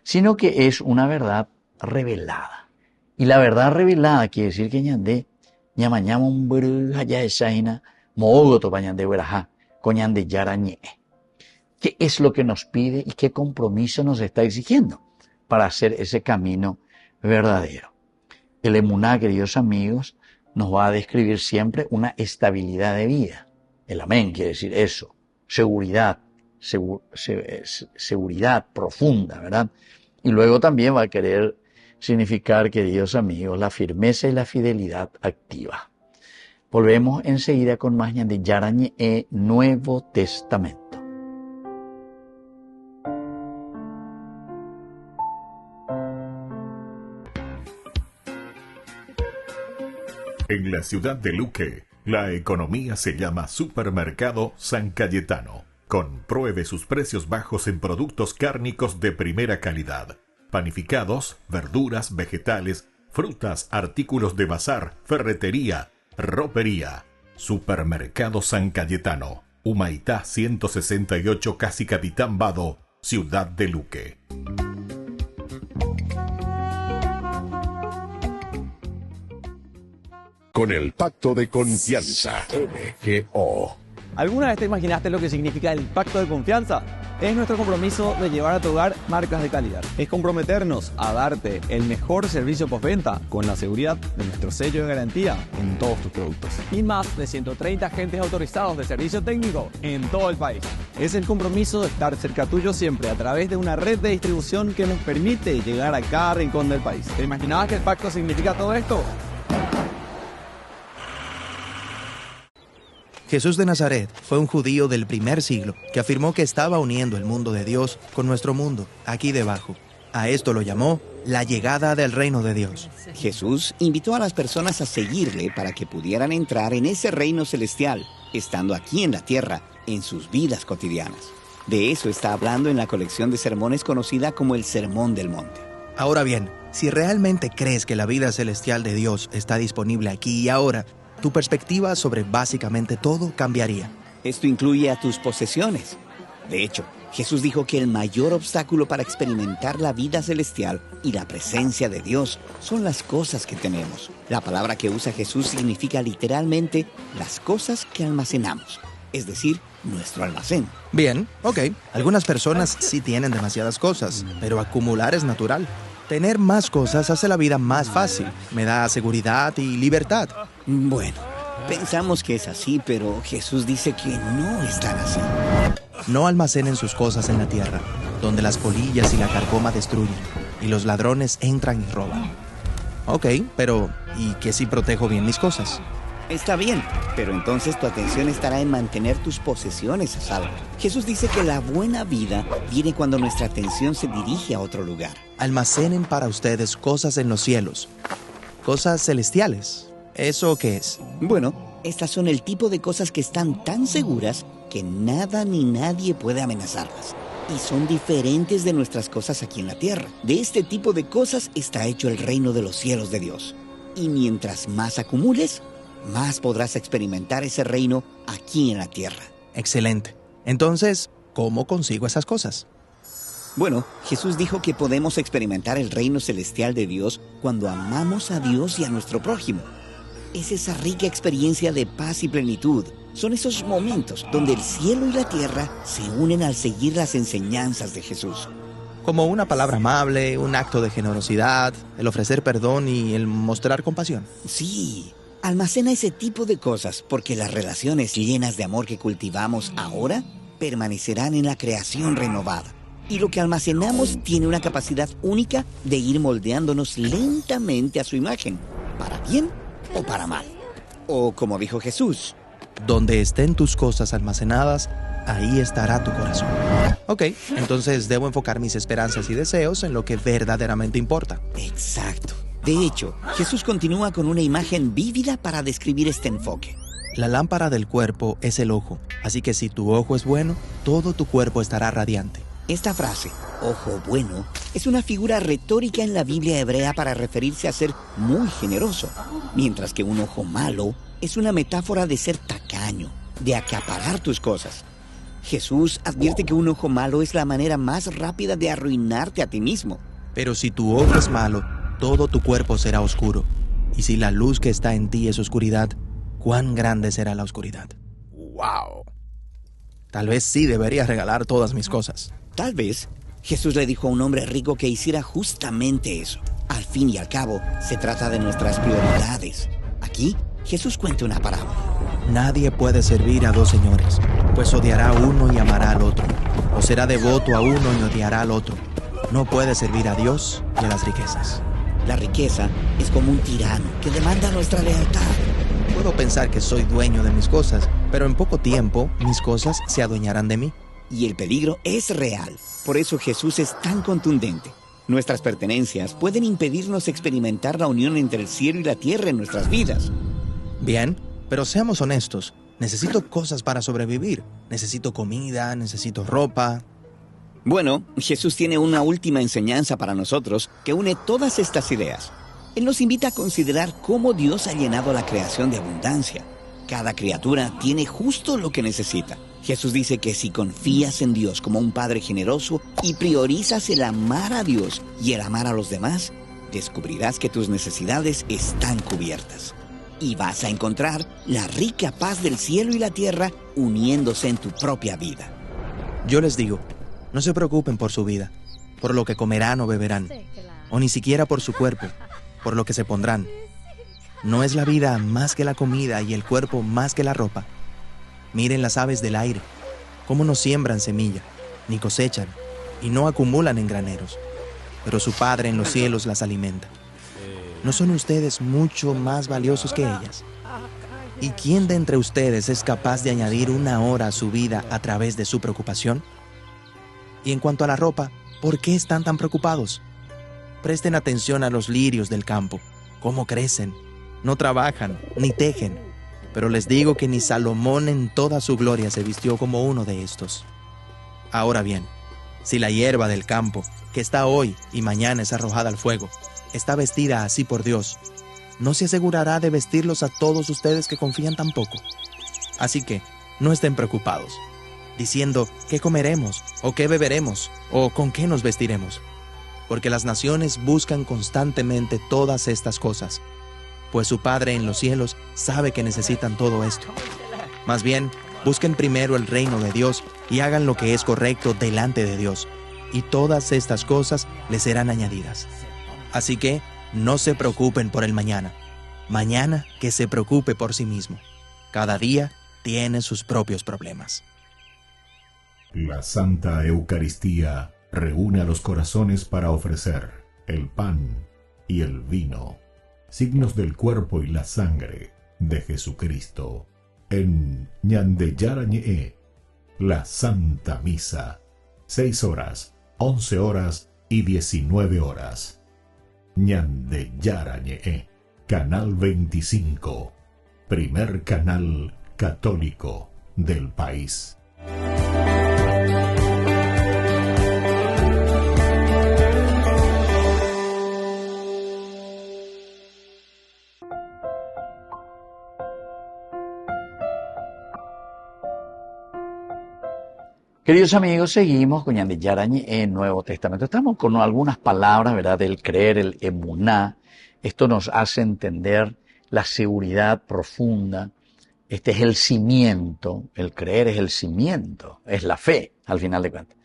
sino que es una verdad revelada. Y la verdad revelada quiere decir que ñandé, ñamañama un bruja ya esaina, moogoto pañandé verajá, coñandé yarañé. ¿Qué es lo que nos pide y qué compromiso nos está exigiendo para hacer ese camino verdadero? El emuná, queridos amigos, nos va a describir siempre una estabilidad de vida. El amén quiere decir eso, seguridad, seguridad profunda, ¿verdad? Y luego también va a querer significar, queridos amigos, la firmeza y la fidelidad activa. Volvemos enseguida con más de Yarañe Nuevo Testamento. En la ciudad de Luque, la economía se llama Supermercado San Cayetano. Compruebe sus precios bajos en productos cárnicos de primera calidad. Panificados, verduras, vegetales, frutas, artículos de bazar, ferretería, ropería. Supermercado San Cayetano. Humaitá 168, Casi Capitán Vado, ciudad de Luque. Con el pacto de confianza, MGO. ¿Alguna vez te imaginaste lo que significa el pacto de confianza? Es nuestro compromiso de llevar a tu hogar marcas de calidad. Es comprometernos a darte el mejor servicio postventa con la seguridad de nuestro sello de garantía en todos tus productos. Y más de 130 agentes autorizados de servicio técnico en todo el país. Es el compromiso de estar cerca tuyo siempre a través de una red de distribución que nos permite llegar a cada rincón del país. ¿Te imaginabas que el pacto significa todo esto? Jesús de Nazaret fue un judío del primer siglo que afirmó que estaba uniendo el mundo de Dios con nuestro mundo, aquí debajo. A esto lo llamó la llegada del reino de Dios. Jesús invitó a las personas a seguirle para que pudieran entrar en ese reino celestial, estando aquí en la tierra, en sus vidas cotidianas. De eso está hablando en la colección de sermones conocida como el Sermón del Monte. Ahora bien, si realmente crees que la vida celestial de Dios está disponible aquí y ahora, tu perspectiva sobre básicamente todo cambiaría. Esto incluye a tus posesiones. De hecho, Jesús dijo que el mayor obstáculo para experimentar la vida celestial y la presencia de Dios son las cosas que tenemos. La palabra que usa Jesús significa literalmente las cosas que almacenamos, es decir, nuestro almacén. Bien, ok. Algunas personas sí tienen demasiadas cosas, pero acumular es natural. Tener más cosas hace la vida más fácil. Me da seguridad y libertad. Bueno, pensamos que es así, pero Jesús dice que no es tan así. No almacenen sus cosas en la tierra, donde las polillas y la carcoma destruyen, y los ladrones entran y roban. Ok, pero ¿y qué si protejo bien mis cosas? Está bien, pero entonces tu atención estará en mantener tus posesiones a salvo. Jesús dice que la buena vida viene cuando nuestra atención se dirige a otro lugar. Almacenen para ustedes cosas en los cielos, cosas celestiales. ¿Eso qué es? Bueno, estas son el tipo de cosas que están tan seguras que nada ni nadie puede amenazarlas. Y son diferentes de nuestras cosas aquí en la tierra. De este tipo de cosas está hecho el reino de los cielos de Dios. Y mientras más acumules, más podrás experimentar ese reino aquí en la tierra. Excelente. Entonces, ¿cómo consigo esas cosas? Bueno, Jesús dijo que podemos experimentar el reino celestial de Dios cuando amamos a Dios y a nuestro prójimo. Es esa rica experiencia de paz y plenitud. Son esos momentos donde el cielo y la tierra se unen al seguir las enseñanzas de Jesús. Como una palabra amable, un acto de generosidad, el ofrecer perdón y el mostrar compasión. Sí. Almacena ese tipo de cosas porque las relaciones llenas de amor que cultivamos ahora permanecerán en la creación renovada. Y lo que almacenamos tiene una capacidad única de ir moldeándonos lentamente a su imagen, para bien o para mal. O como dijo Jesús, donde estén tus cosas almacenadas, ahí estará tu corazón. Ok, entonces debo enfocar mis esperanzas y deseos en lo que verdaderamente importa. Exacto. De hecho, Jesús continúa con una imagen vívida para describir este enfoque. La lámpara del cuerpo es el ojo, así que si tu ojo es bueno, todo tu cuerpo estará radiante. Esta frase, ojo bueno, es una figura retórica en la Biblia hebrea para referirse a ser muy generoso, mientras que un ojo malo es una metáfora de ser tacaño, de acaparar tus cosas. Jesús advierte que un ojo malo es la manera más rápida de arruinarte a ti mismo. Pero si tu ojo es malo, todo tu cuerpo será oscuro. Y si la luz que está en ti es oscuridad, ¿cuán grande será la oscuridad? ¡Wow! Tal vez sí debería regalar todas mis cosas. Tal vez Jesús le dijo a un hombre rico que hiciera justamente eso. Al fin y al cabo, se trata de nuestras prioridades. Aquí, Jesús cuenta una parábola. Nadie puede servir a dos señores, pues odiará a uno y amará al otro, o será devoto a uno y odiará al otro. No puede servir a Dios y a las riquezas. La riqueza es como un tirano que demanda nuestra lealtad. Puedo pensar que soy dueño de mis cosas, pero en poco tiempo mis cosas se adueñarán de mí. Y el peligro es real. Por eso Jesús es tan contundente. Nuestras pertenencias pueden impedirnos experimentar la unión entre el cielo y la tierra en nuestras vidas. Bien, pero seamos honestos. Necesito cosas para sobrevivir. Necesito comida, necesito ropa. Bueno, Jesús tiene una última enseñanza para nosotros que une todas estas ideas. Él nos invita a considerar cómo Dios ha llenado la creación de abundancia. Cada criatura tiene justo lo que necesita. Jesús dice que si confías en Dios como un Padre generoso y priorizas el amar a Dios y el amar a los demás, descubrirás que tus necesidades están cubiertas. Y vas a encontrar la rica paz del cielo y la tierra uniéndose en tu propia vida. Yo les digo, no se preocupen por su vida, por lo que comerán o beberán, o ni siquiera por su cuerpo, por lo que se pondrán. ¿No es la vida más que la comida y el cuerpo más que la ropa? Miren las aves del aire, cómo no siembran semilla, ni cosechan, y no acumulan en graneros, pero su Padre en los cielos las alimenta. ¿No son ustedes mucho más valiosos que ellas? ¿Y quién de entre ustedes es capaz de añadir una hora a su vida a través de su preocupación? Y en cuanto a la ropa, ¿por qué están tan preocupados? Presten atención a los lirios del campo, cómo crecen, no trabajan, ni tejen. Pero les digo que ni Salomón en toda su gloria se vistió como uno de estos. Ahora bien, si la hierba del campo, que está hoy y mañana es arrojada al fuego, está vestida así por Dios, ¿no se asegurará de vestirlos a todos ustedes que confían tan poco? Así que, no estén preocupados. diciendo, ¿qué comeremos? ¿O qué beberemos? ¿O con qué nos vestiremos? Porque las naciones buscan constantemente todas estas cosas, pues su Padre en los cielos sabe que necesitan todo esto. Más bien, busquen primero el reino de Dios y hagan lo que es correcto delante de Dios, y todas estas cosas les serán añadidas. Así que, no se preocupen por el mañana. Mañana que se preocupe por sí mismo. Cada día tiene sus propios problemas. La Santa Eucaristía reúne a los corazones para ofrecer el pan y el vino, signos del cuerpo y la sangre de Jesucristo. En Ñande Yarañe, la Santa Misa, 6 horas, 11 horas y 19 horas. Ñande Yarañe, Canal 25, primer canal católico del país. Queridos amigos, seguimos con Ñande Yarañe en Nuevo Testamento. Estamos con algunas palabras, ¿verdad?, del creer, el emuná. Esto nos hace entender la seguridad profunda. Este es el cimiento, el creer es el cimiento, es la fe, al final de cuentas.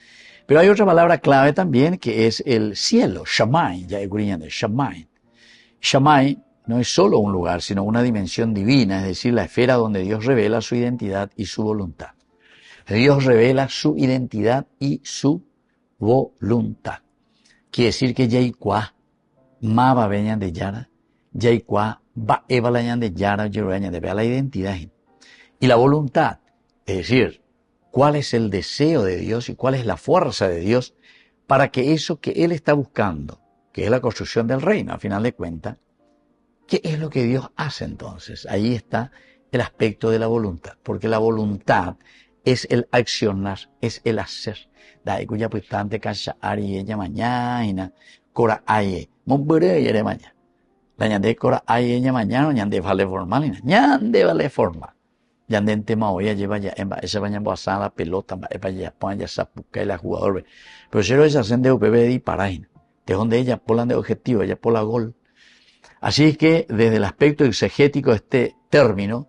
Pero hay otra palabra clave también que es el cielo, Shamay, ya de Shamay. Shamay no es solo un lugar, sino una dimensión divina, es decir, la esfera donde Dios revela su identidad y su voluntad. Dios revela su identidad y su voluntad. Quiere decir que Yaikwa, Maba Beñan de Yara, Yaikwa, Ba Eva Lañan de Yara, Yeruañan de vea la identidad y la voluntad. Es decir, cuál es el deseo de Dios y cuál es la fuerza de Dios para que eso que Él está buscando, que es la construcción del reino, a final de cuentas, ¿qué es lo que Dios hace entonces? Ahí está el aspecto de la voluntad, porque la voluntad es el accionar, es el hacer. Dai cuya putante cacha ari ella mañana, cora aye, mombere yere mañana. La ñande cora aye ella mañana, ñande vale formal, ñande vale formal. Ñande en tema hoy lleva ya en esa baña boasada la pelota, para ya pon ya sapuca y la jugador. Pero si esa hacen de UPB de paraína, de donde ella polan de objetivo, ella pola gol. Así que desde el aspecto exegético este término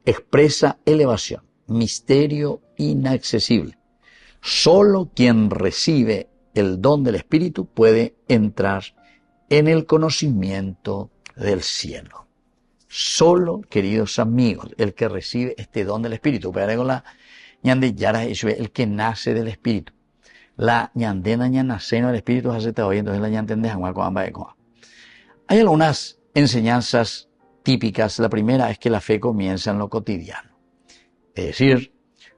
expresa elevación. Misterio inaccesible. Solo quien recibe el don del Espíritu puede entrar en el conocimiento del cielo. Solo, queridos amigos, el que recibe este don del Espíritu, el que nace del Espíritu. La ñandena ñanaceno del Espíritu hace te oyendo, entonces la ñandende Hay algunas enseñanzas típicas. La primera es que la fe comienza en lo cotidiano. Es decir,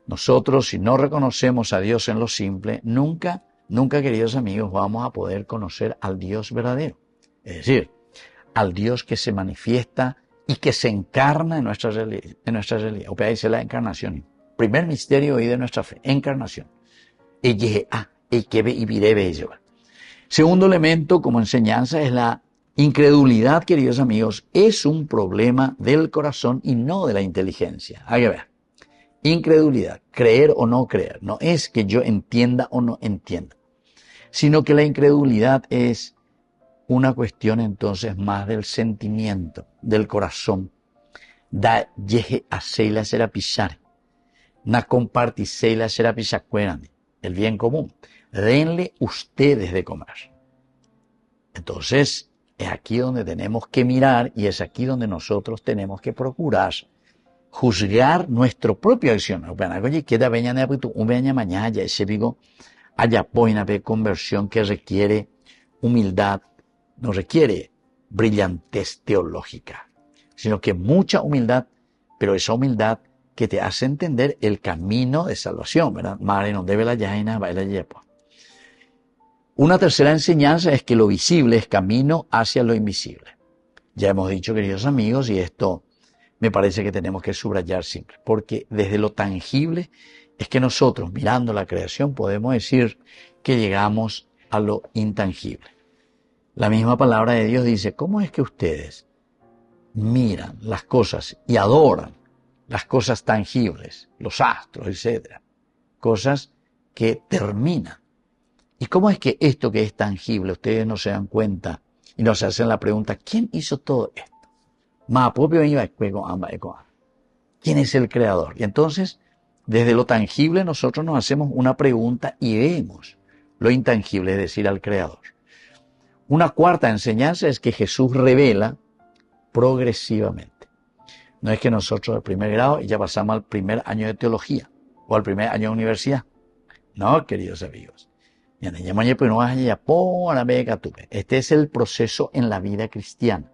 nosotros si no reconocemos a Dios en lo simple, nunca, queridos amigos, vamos a poder conocer al Dios verdadero. Es decir, al Dios que se manifiesta y que se encarna en nuestra realidad. O sea, dice la encarnación. Primer misterio hoy de nuestra fe, encarnación. Segundo elemento como enseñanza es la incredulidad, queridos amigos, es un problema del corazón y no de la inteligencia. Hay que ver. Incredulidad, creer o no creer, no es que yo entienda o no entienda, sino que la incredulidad es una cuestión entonces más del sentimiento, del corazón. Da yeje a seila será pisar, na compartiseila será pisacueran, el bien común. Denle ustedes de comer. Entonces, es aquí donde tenemos que mirar y es aquí donde nosotros tenemos que procurar juzgar nuestro propio acción. Conversión que requiere humildad, no requiere brillantez teológica, sino que mucha humildad, pero esa humildad que te hace entender el camino de salvación, ¿verdad? Una tercera enseñanza es que lo visible es camino hacia lo invisible. Ya hemos dicho, queridos amigos, y esto me parece que tenemos que subrayar siempre, porque desde lo tangible es que nosotros, mirando la creación, podemos decir que llegamos a lo intangible. La misma palabra de Dios dice, ¿cómo es que ustedes miran las cosas y adoran las cosas tangibles, los astros, etc., cosas que terminan. ¿Y cómo es que esto que es tangible, ustedes no se dan cuenta y no se hacen la pregunta, ¿quién hizo todo esto? ¿Quién es el creador? Y entonces, desde lo tangible, nosotros nos hacemos una pregunta y vemos lo intangible, es decir, al creador. Una cuarta enseñanza es que Jesús revela progresivamente. No es que nosotros al primer grado y ya pasamos al primer año de teología o al primer año de universidad. No, queridos amigos. Este es el proceso en la vida cristiana.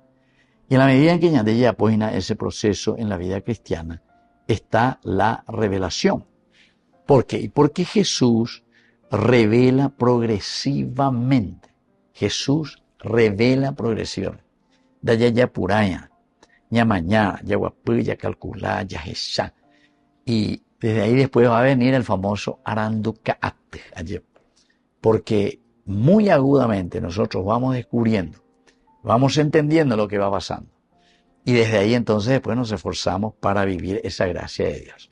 Y en la medida en que Ñandeya apoya ese proceso en la vida cristiana, está la revelación. ¿Por qué? Porque Jesús revela progresivamente. Jesús revela progresivamente. Daya ya puraya, ya mañana, ya guapú, ya calculá, ya jesá. Y desde ahí después va a venir el famoso arandukaat. Porque muy agudamente nosotros vamos descubriendo, vamos entendiendo lo que va pasando. Y desde ahí entonces después nos esforzamos para vivir esa gracia de Dios.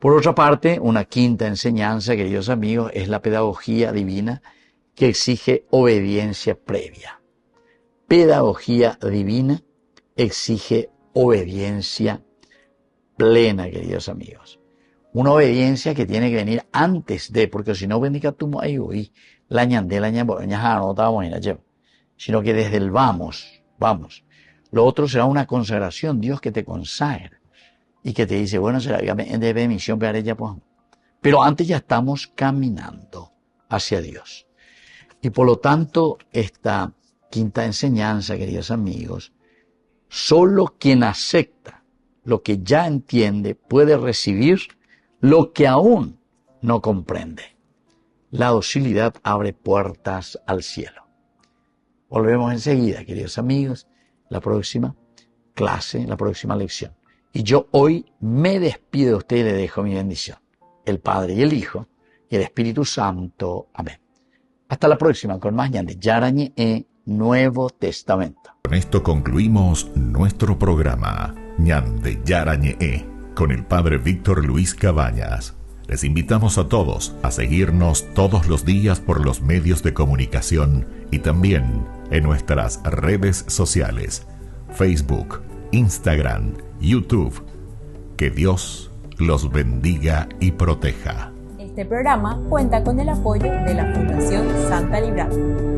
Por otra parte, una quinta enseñanza, queridos amigos, es la pedagogía divina que exige obediencia previa. Pedagogía divina exige obediencia plena, queridos amigos. Una obediencia que tiene que venir antes de, porque si no, sino que desde el vamos. Lo otro será una consagración, Dios que te consagra y que te dice, bueno, será de misión, pero antes ya estamos caminando hacia Dios. Y por lo tanto, esta quinta enseñanza, queridos amigos, solo quien acepta lo que ya entiende puede recibir lo que aún no comprende. La docilidad abre puertas al cielo. Volvemos enseguida, queridos amigos, la próxima clase, la próxima lección. Y yo hoy me despido de usted y le dejo mi bendición. El Padre y el Hijo y el Espíritu Santo. Amén. Hasta la próxima con más Ñande Yarañe Nuevo Testamento. Con esto concluimos nuestro programa Ñande Yarañe con el Padre Víctor Luis Cabañas. Les invitamos a todos a seguirnos todos los días por los medios de comunicación y también en nuestras redes sociales, Facebook, Instagram, YouTube. Que Dios los bendiga y proteja. Este programa cuenta con el apoyo de la Fundación Santa Librada.